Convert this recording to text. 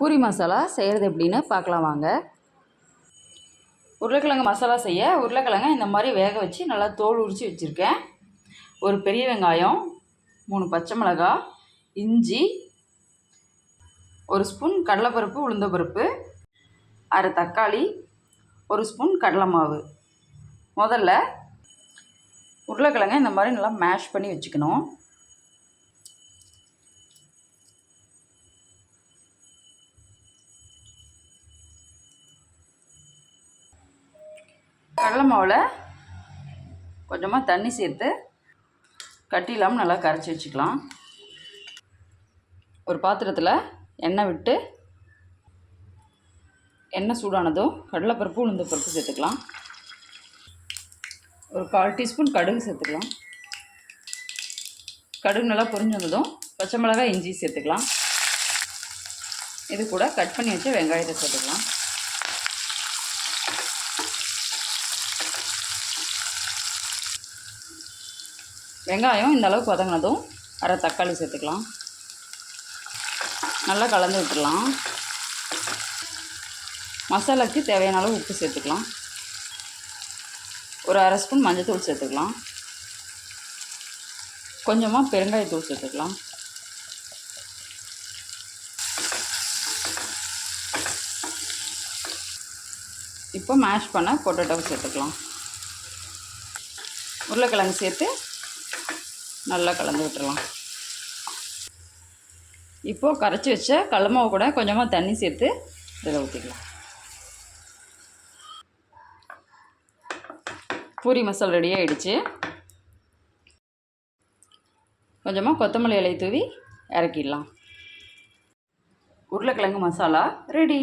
பூரி மசாலா செய்கிறது எப்படின்னு பார்க்கலாம் வாங்க. உருளைக்கிழங்கு மசாலா செய்ய உருளைக்கிழங்கை இந்த மாதிரி வேக வச்சு நல்லா தோல் உரித்து வச்சுருக்கேன். ஒரு பெரிய வெங்காயம், 3 பச்சை மிளகாய், இஞ்சி, 1 ஸ்பூன் கடலைப்பருப்பு, உளுந்தப்பருப்பு, அரை தக்காளி, 1 ஸ்பூன் கடலை மாவு. முதல்ல உருளைக்கிழங்கை இந்த மாதிரி நல்லா மேஷ் பண்ணி வச்சுக்கணும். கடலை மாவில் கொஞ்சமாக தண்ணி சேர்த்து கட்டி இல்லாமல் நல்லா கரைச்சி வச்சுக்கலாம். ஒரு பாத்திரத்தில் எண்ணெய் விட்டு எண்ணெய் சூடானதும் கடலைப்பருப்பு, உளுந்தப்பருப்பு சேர்த்துக்கலாம். ஒரு 1/4 டீஸ்பூன் கடுகு சேர்த்துக்கலாம். கடுகு நல்லா பொரிஞ்சு வந்ததும் பச்சை மிளகாய், இஞ்சி சேர்த்துக்கலாம். இது கூட கட் பண்ணி வச்ச வெங்காயத்தை சேர்த்துக்கலாம். வெங்காயம் இந்த அளவுக்கு வதங்கினதும் அரை தக்காளி சேர்த்துக்கலாம். நல்லா கலந்து விட்டுடலாம். மசாலாவுக்கு தேவையான அளவு உப்பு சேர்த்துக்கலாம். ஒரு அரை ஸ்பூன் மஞ்சள்தூள் சேர்த்துக்கலாம். கொஞ்சமாக பெருங்காயத்தூள் சேர்த்துக்கலாம். இப்போ மேஷ் பண்ண பொட்டேட்டோவை சேர்த்துக்கலாம். உருளைக்கிழங்கு சேர்த்து நல்லா கலந்து விட்டுடலாம். இப்போது கரைச்சி வச்ச கடலை மாவு கூட கொஞ்சமாக தண்ணி சேர்த்து இதில் ஊற்றிக்கலாம். பூரி மசாலா ரெடி ஆகிடுச்சு. கொஞ்சமாக கொத்தமல்லி இலை தூவி இறக்கிடலாம். உருளைக்கிழங்கு மசாலா ரெடி.